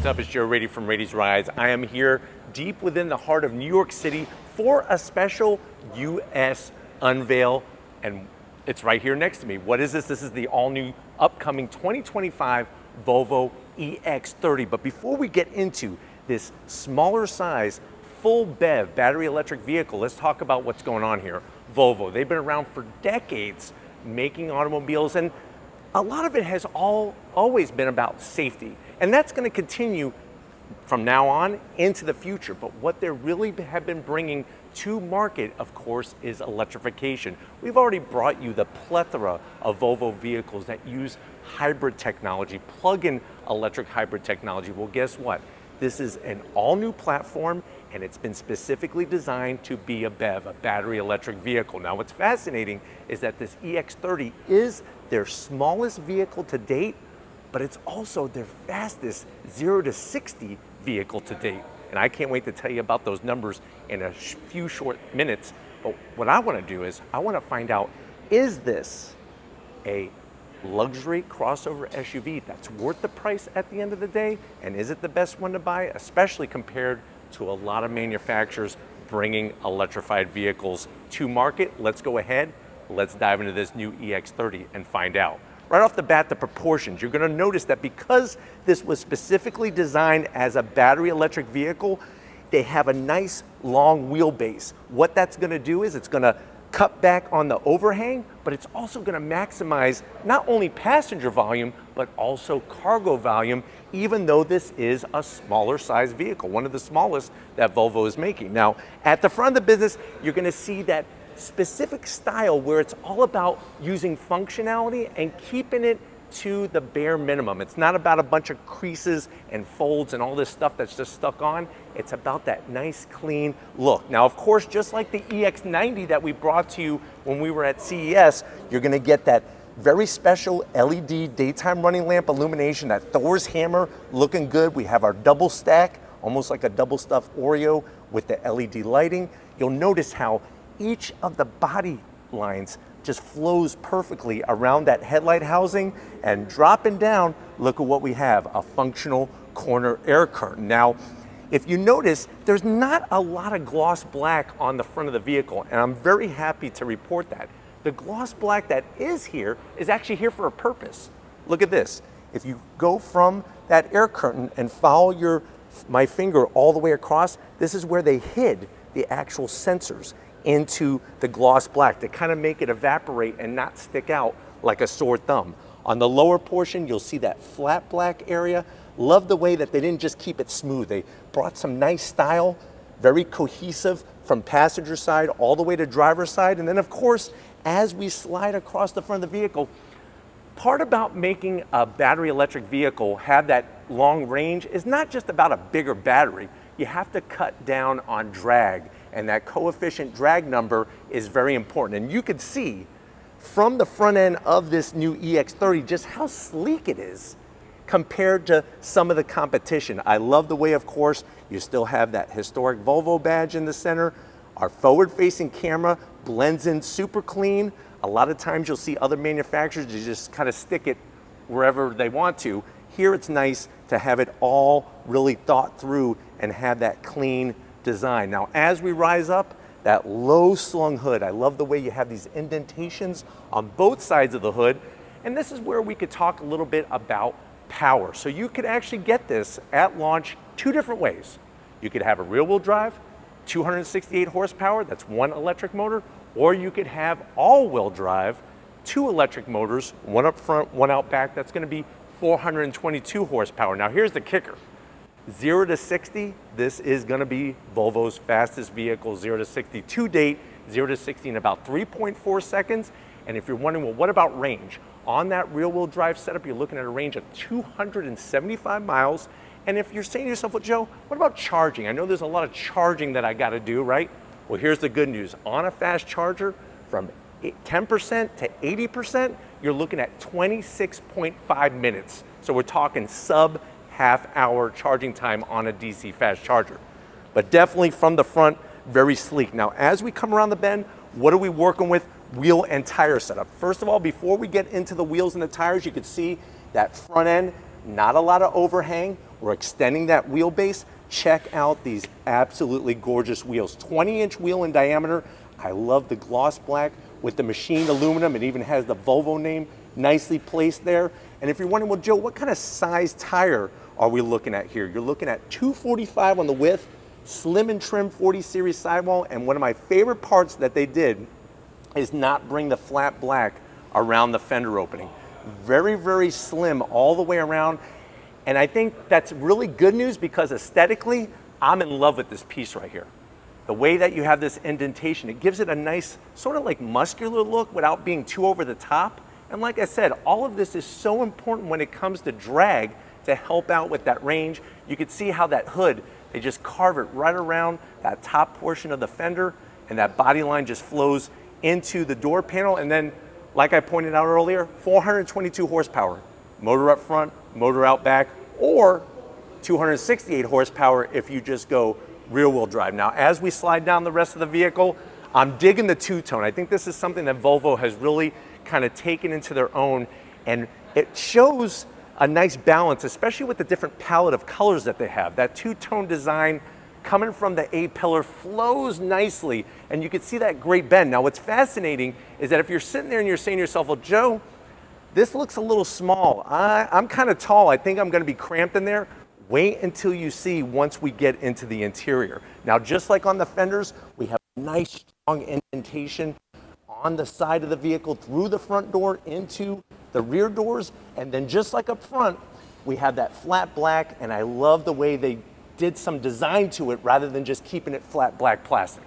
up? It's Joe Raiti from Raiti's Rides. I am here deep within the heart of New York City for a special US unveil, and it's right here next to me. What is this? This is the all-new upcoming 2025 Volvo EX30. But before we get into this smaller size, full BEV battery electric vehicle, let's talk about what's going on here. Volvo, they've been around for decades making automobiles, and a lot of it has always been about safety. And that's going to continue from now on into the future. But what they really have been bringing to market, of course, is electrification. We've already brought you the plethora of Volvo vehicles that use hybrid technology, plug-in electric hybrid technology. Well, guess what? This is an all-new platform, and it's been specifically designed to be a BEV, a battery electric vehicle. Now, what's fascinating is that this EX30 is their smallest vehicle to date, but it's also their fastest 0 to 60 vehicle to date. And I can't wait to tell you about those numbers in a few short minutes. But what I want to do is I want to find out, is this a luxury crossover SUV that's worth the price at the end of the day? And is it the best one to buy, especially compared to a lot of manufacturers bringing electrified vehicles to market? Let's go ahead. Let's dive into this new EX30 and find out. Right off the bat, the proportions. You're going to notice that because this was specifically designed as a battery electric vehicle, they have a nice long wheelbase. What that's going to do is it's going to cut back on the overhang, but it's also going to maximize not only passenger volume, but also cargo volume, even though this is a smaller size vehicle, one of the smallest that Volvo is making. Now, at the front of the business, you're going to see that specific style where it's all about using functionality and keeping it to the bare minimum. It's not about a bunch of creases and folds and all this stuff that's just stuck on. It's about that nice, clean look. Now, of course, just like the EX90 that we brought to you when we were at CES, you're gonna get that very special LED daytime running lamp illumination, that Thor's hammer looking good. We have our double stack, almost like a double stuffed Oreo with the LED lighting. You'll notice how each of the body lines just flows perfectly around that headlight housing, and dropping down, look at what we have, a functional corner air curtain. Now, if you notice, there's not a lot of gloss black on the front of the vehicle, and I'm very happy to report that. The gloss black that is here is actually here for a purpose. Look at this. If you go from that air curtain and follow my finger all the way across, this is where they hid the actual sensors into the gloss black to kind of make it evaporate and not stick out like a sore thumb. On the lower portion, you'll see that flat black area. Love the way that they didn't just keep it smooth. They brought some nice style, very cohesive from passenger side all the way to driver's side. And then of course, as we slide across the front of the vehicle, part about making a battery electric vehicle have that long range is not just about a bigger battery. You have to cut down on drag, and that coefficient drag number is very important. And you can see from the front end of this new EX30 just how sleek it is compared to some of the competition. I love the way, of course, you still have that historic Volvo badge in the center. Our forward-facing camera blends in super clean. A lot of times you'll see other manufacturers just kind of stick it wherever they want to. Here it's nice to have it all really thought through and have that clean design. Now, as we rise up, that low slung hood, I love the way you have these indentations on both sides of the hood. And this is where we could talk a little bit about power. So you could actually get this at launch two different ways. You could have a rear wheel drive, 268 horsepower, that's one electric motor, or you could have all wheel drive, two electric motors, one up front, one out back, that's gonna be 422 horsepower. Now here's the kicker. 0 to 60, this is going to be Volvo's fastest vehicle, 0 to 60 to date, 0 to 60 in about 3.4 seconds. And if you're wondering, well, what about range? On that rear-wheel drive setup, you're looking at a range of 275 miles. And if you're saying to yourself, well, Joe, what about charging? I know there's a lot of charging that I got to do, right? Well, here's the good news. On a fast charger, from 10% to 80%, you're looking at 26.5 minutes. So we're talking sub half-hour charging time on a DC fast charger. But definitely from the front, very sleek. Now, as we come around the bend, what are we working with? Wheel and tire setup. First of all, before we get into the wheels and the tires, you can see that front end, not a lot of overhang. or extending that wheelbase, check out these absolutely gorgeous wheels. 20-inch wheel in diameter. I love the gloss black with the machined aluminum. It even has the Volvo name nicely placed there. And if you're wondering, well, Joe, what kind of size tire are we looking at here? You're looking at 245 on the width, slim and trim 40 series sidewall. And one of my favorite parts that they did is not bring the flat black around the fender opening. Very, very slim all the way around. And I think that's really good news because aesthetically, I'm in love with this piece right here. The way that you have this indentation, it gives it a nice sort of like muscular look without being too over the top. And like I said, all of this is so important when it comes to drag to help out with that range. You can see how that hood, they just carve it right around that top portion of the fender, and that body line just flows into the door panel. And then, like I pointed out earlier, 422 horsepower, motor up front, motor out back, or 268 horsepower if you just go rear wheel drive. Now, as we slide down the rest of the vehicle, I'm digging the two-tone. I think this is something that Volvo has really kind of taken into their own, and it shows a nice balance, especially with the different palette of colors that they have. That two-tone design coming from the A-pillar flows nicely, and you can see that great bend. Now, what's fascinating is that if you're sitting there and you're saying to yourself, well, Joe, this looks a little small. I'm kind of tall. I think I'm going to be cramped in there. Wait until you see once we get into the interior. Now, just like on the fenders, we have a nice strong indentation on the side of the vehicle through the front door into the rear doors. And then just like up front, we have that flat black, and I love the way they did some design to it rather than just keeping it flat black plastic.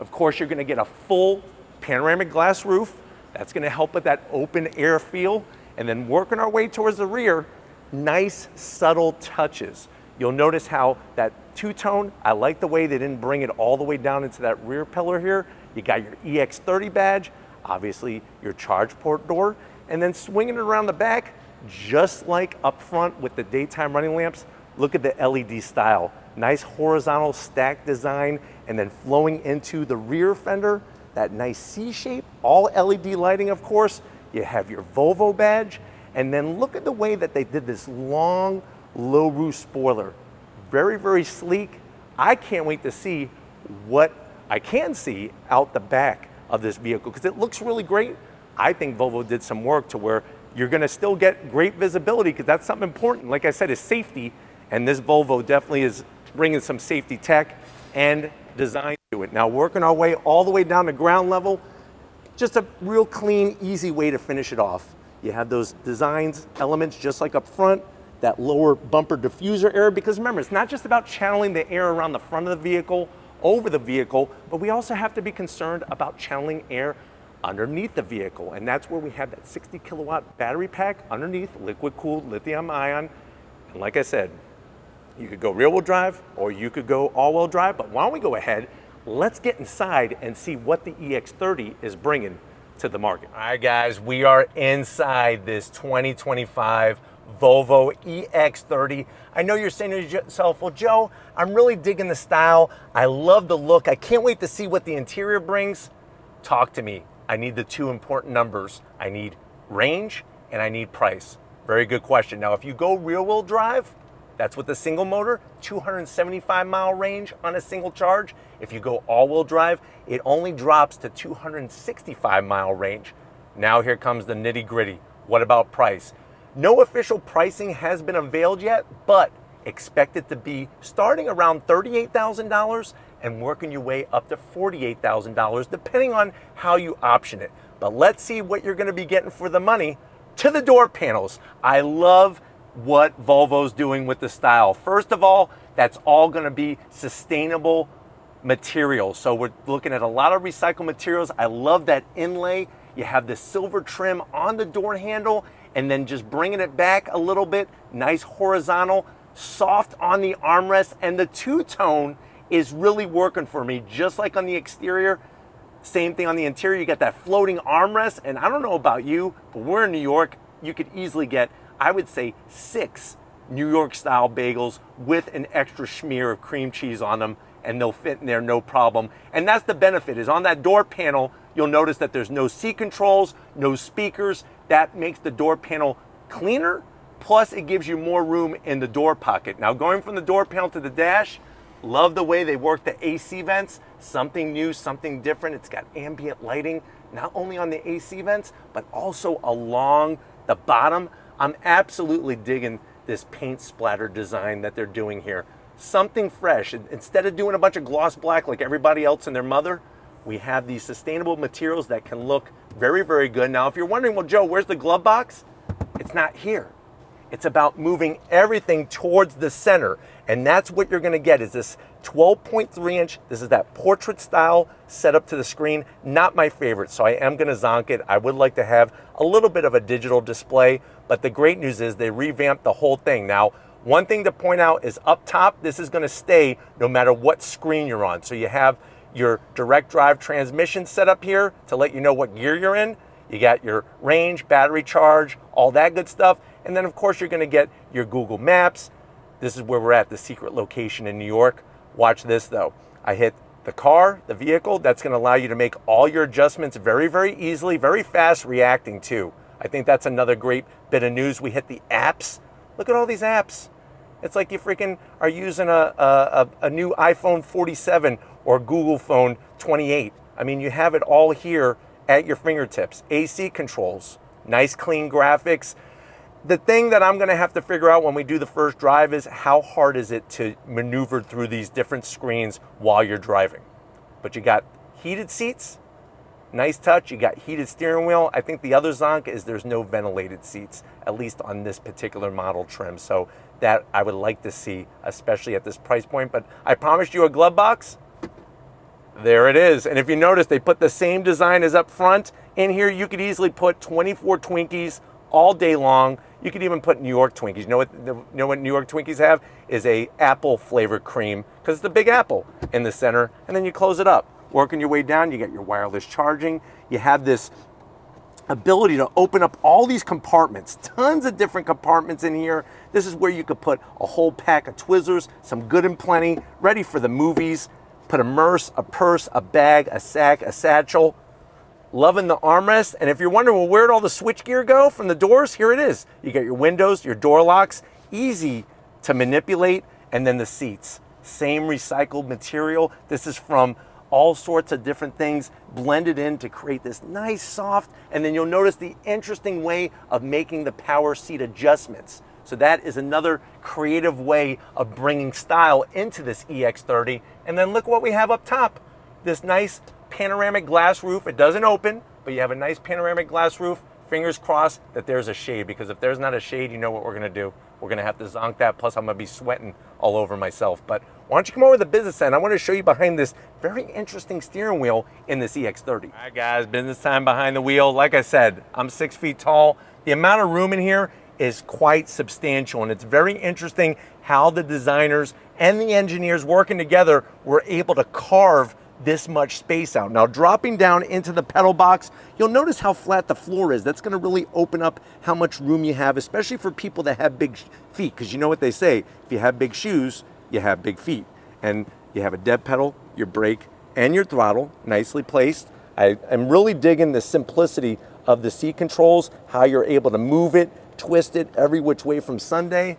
Of course, you're gonna get a full panoramic glass roof. That's gonna help with that open air feel. And then working our way towards the rear, nice subtle touches. You'll notice how that two-tone, I like the way they didn't bring it all the way down into that rear pillar here. You got your EX30 badge, obviously your charge port door, and then swinging it around the back, just like up front with the daytime running lamps. Look at the LED style. Nice horizontal stack design, and then flowing into the rear fender, that nice C shape, all LED lighting, of course. You have your Volvo badge, and then look at the way that they did this long, low roof spoiler. Very, very sleek. I can't wait to see what I can see out the back of this vehicle because it looks really great. I think Volvo did some work to where you're gonna still get great visibility because that's something important. Like I said, is safety, and this Volvo definitely is bringing some safety tech and design to it. Now, working our way all the way down to ground level, just a real clean, easy way to finish it off. You have those designs, elements just like up front, that lower bumper diffuser area, because remember, it's not just about channeling the air around the front of the vehicle, over the vehicle, but we also have to be concerned about channeling air underneath the vehicle. And that's where we have that 60 kilowatt battery pack underneath, liquid cooled lithium ion. And like I said, you could go rear wheel drive or you could go all wheel drive, but why don't we go ahead, let's get inside and see what the EX30 is bringing to the market. All right, guys, we are inside this 2025 Volvo EX30. I know you're saying to yourself, well, Joe, I'm really digging the style. I love the look. I can't wait to see what the interior brings. Talk to me. I need the two important numbers. I need range and I need price. Very good question. Now, if you go rear wheel drive, that's with a single motor, 275-mile range on a single charge. If you go all-wheel drive, it only drops to 265-mile range. Now here comes the nitty-gritty. What about price? No official pricing has been unveiled yet, but expect it to be starting around $38,000 and working your way up to $48,000, depending on how you option it. But let's see what you're gonna be getting for the money. To the door panels, I love what Volvo's doing with the style. First of all, that's all gonna be sustainable materials. So we're looking at a lot of recycled materials. I love that inlay. You have the silver trim on the door handle and then just bringing it back a little bit. Nice horizontal, soft on the armrest, and the two-tone is really working for me, just like on the exterior. Same thing on the interior. You got that floating armrest, and I don't know about you, but we're in New York. You could easily get, I would say, 6 New York style bagels with an extra smear of cream cheese on them, and they'll fit in there no problem. And that's the benefit, is on that door panel, you'll notice that there's no seat controls, no speakers. That makes the door panel cleaner, plus it gives you more room in the door pocket. Now going from the door panel to the dash, love the way they work the AC vents, something new, something different. It's got ambient lighting, not only on the AC vents, but also along the bottom. I'm absolutely digging this paint splatter design that they're doing here. Something fresh. Instead of doing a bunch of gloss black like everybody else and their mother, we have these sustainable materials that can look very, very good. Now, if you're wondering, well, Joe, where's the glove box? It's not here. It's about moving everything towards the center. And that's what you're gonna get is this 12.3 inch. This is that portrait style setup to the screen. Not my favorite, so I am gonna zonk it. I would like to have a little bit of a digital display, but the great news is they revamped the whole thing. Now, one thing to point out is up top, this is gonna stay no matter what screen you're on. So you have your direct drive transmission set up here to let you know what gear you're in. You got your range, battery charge, all that good stuff. And then of course you're gonna get your Google Maps. This is where we're at, the secret location in New York. Watch this though. I hit the car, the vehicle. That's gonna allow you to make all your adjustments very, very easily, very fast reacting too. I think that's another great bit of news. We hit the apps. Look at all these apps. It's like you freaking are using a new iPhone 47 or Google phone 28. I mean, you have it all here at your fingertips. AC controls, nice clean graphics. The thing that I'm gonna have to figure out when we do the first drive is how hard is it to maneuver through these different screens while you're driving. But you got heated seats, nice touch, you got heated steering wheel. I think the other zonk is there's no ventilated seats, at least on this particular model trim. So that I would like to see, especially at this price point. But I promised you a glove box. There it is. And if you notice, they put the same design as up front. In here, you could easily put 24 Twinkies all day long. You could even put New York Twinkies. You know what New York Twinkies have? Is a apple flavored cream, because it's the big apple in the center. And then you close it up. Working your way down, you get your wireless charging. You have this ability to open up all these compartments, tons of different compartments in here. This is where you could put a whole pack of Twizzlers, some Good and Plenty, ready for the movies. Put a purse, a bag, a sack, a satchel. Loving the armrest. And if you're wondering, well, where'd all the switchgear go from the doors? Here it is. You got your windows, your door locks, easy to manipulate, and then the seats. Same recycled material. This is from all sorts of different things blended in to create this nice soft, and then you'll notice the interesting way of making the power seat adjustments. So that is another creative way of bringing style into this EX30. And then look what we have up top. This nice panoramic glass roof. It doesn't open, but you have a nice panoramic glass roof. Fingers crossed that there's a shade, because if there's not a shade, you know what we're gonna do. We're gonna have to zonk that, plus I'm gonna be sweating all over myself. But why don't you come over to the business end? I wanna show you behind this very interesting steering wheel in this EX30. All right guys, business time behind the wheel. Like I said, I'm 6 feet tall. The amount of room in here is quite substantial, and it's very interesting how the designers and the engineers working together were able to carve this much space out. Now dropping down into the pedal box, you'll notice how flat the floor is. That's gonna really open up how much room you have, especially for people that have big feet, because you know what they say, if you have big shoes, you have big feet. And you have a dead pedal, your brake, and your throttle, nicely placed. I'm really digging the simplicity of the seat controls, how you're able to move it, twist it every which way from Sunday.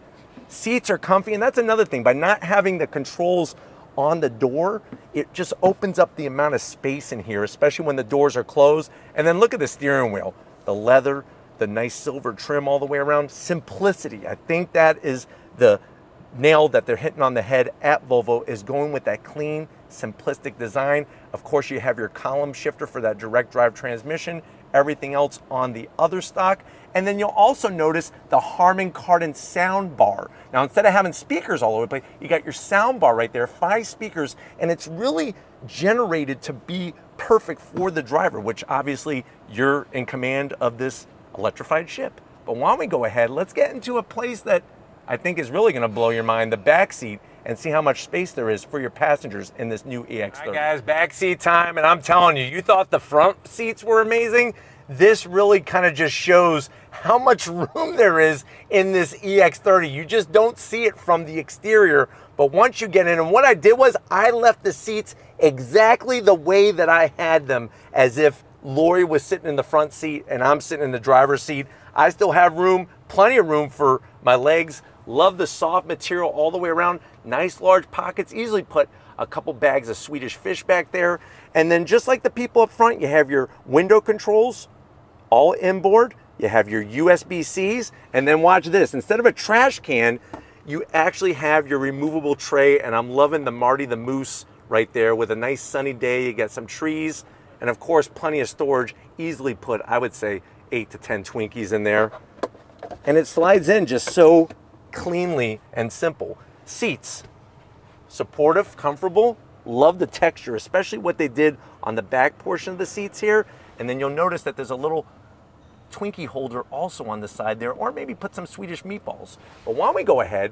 Seats are comfy, and that's another thing. By not having the controls on the door, it just opens up the amount of space in here, especially when the doors are closed. And then look at the steering wheel, the leather, the nice silver trim all the way around. Simplicity. I think that is the nail that they're hitting on the head at Volvo, is going with that clean, simplistic design. Of course, you have your column shifter for that direct drive transmission, everything else on the other stock. And then you'll also notice the Harman Kardon sound bar. Now, instead of having speakers all over the place, you got your sound bar right there, 5 speakers, and it's really generated to be perfect for the driver, which obviously you're in command of this electrified ship. But why don't we go ahead, let's get into a place that I think is really gonna blow your mind, the back seat, and see how much space there is for your passengers in this new EX30. All right guys, back seat time, and I'm telling you, you thought the front seats were amazing. This really kind of just shows how much room there is in this EX30. You just don't see it from the exterior, but once you get in, and what I did was I left the seats exactly the way that I had them, as if Lori was sitting in the front seat and I'm sitting in the driver's seat. I still have room plenty of room for my legs. Love the soft material all the way around. Nice large pockets, easily put a couple bags of Swedish fish back there. And then just like the people up front, you have your window controls all inboard. You have your USB-Cs, and then watch this. Instead of a trash can, you actually have your removable tray, and I'm loving the Marty the Moose right there with a nice sunny day. You got some trees, and of course, plenty of storage. Easily put, I would say, 8 to 10 Twinkies in there. And it slides in just so cleanly and simple. Seats, supportive, comfortable. Love the texture, especially what they did on the back portion of the seats here. And then you'll notice that there's a little Twinkie holder also on the side there, or maybe put some Swedish meatballs. But why don't we go ahead,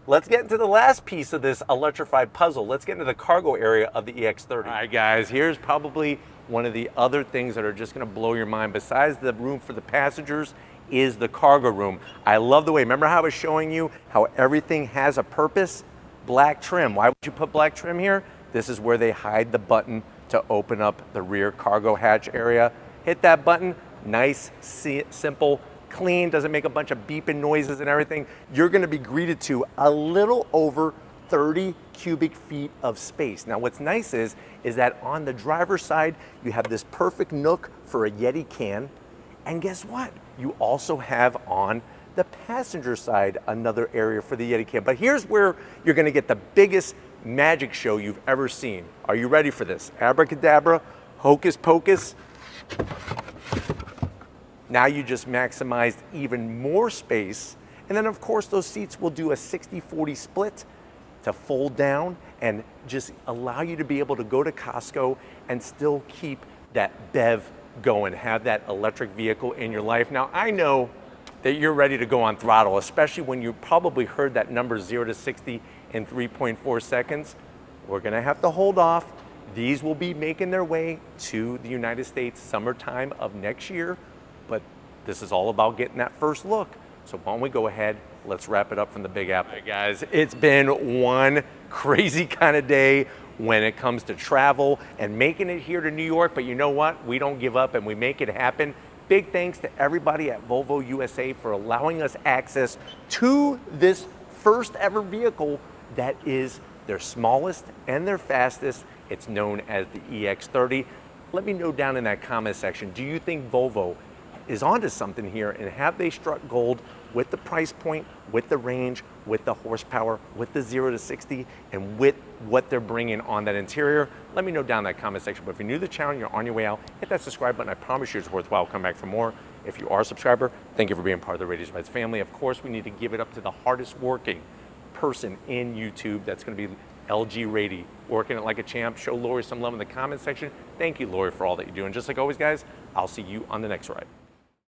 let's get into the last piece of this electrified puzzle. Let's get into the cargo area of the EX30. All right, guys, here's probably one of the other things that are just gonna blow your mind. Besides the room for the passengers is the cargo room. I love the way, remember how I was showing you how everything has a purpose? Black trim. Why would you put black trim here? This is where they hide the button to open up the rear cargo hatch area. Hit that button, nice, simple, clean, doesn't make a bunch of beeping noises and everything. You're gonna be greeted to a little over 30 cubic feet of space. Now what's nice is that on the driver's side, you have this perfect nook for a Yeti can. And guess what? You also have on the passenger side another area for the Yeti can. But here's where you're gonna get the biggest magic show you've ever seen. Are you ready for this? Abracadabra, hocus pocus. Now you just maximized even more space. And then of course those seats will do a 60-40 split to fold down and just allow you to be able to go to Costco and still keep that BEV going, have that electric vehicle in your life. Now I know that you're ready to go on throttle, especially when you probably heard that number 0 to 60 in 3.4 seconds. We're gonna have to hold off. These will be making their way to the United States summertime of next year, but this is all about getting that first look. So why don't we go ahead, let's wrap it up from the Big Apple. All right, guys, it's been one crazy kind of day when it comes to travel and making it here to New York, but you know what? We don't give up and we make it happen. Big thanks to everybody at Volvo USA for allowing us access to this first ever vehicle that is their smallest and their fastest. It's known as the EX30. Let me know down in that comment section, do you think Volvo is onto something here, and have they struck gold with the price point, with the range, with the horsepower, with the 0 to 60, and with what they're bringing on that interior? Let me know down in that comment section. But if you're new to the channel, you're on your way out, hit that subscribe button. I promise you it's worthwhile. Come back for more. If you are a subscriber, thank you for being part of the Raiti Rides family. Of course, we need to give it up to the hardest working person in YouTube. That's going to be LG Raiti, working it like a champ. Show Lori some love in the comment section. Thank you, Lori, for all that you do. And just like always, guys, I'll see you on the next ride.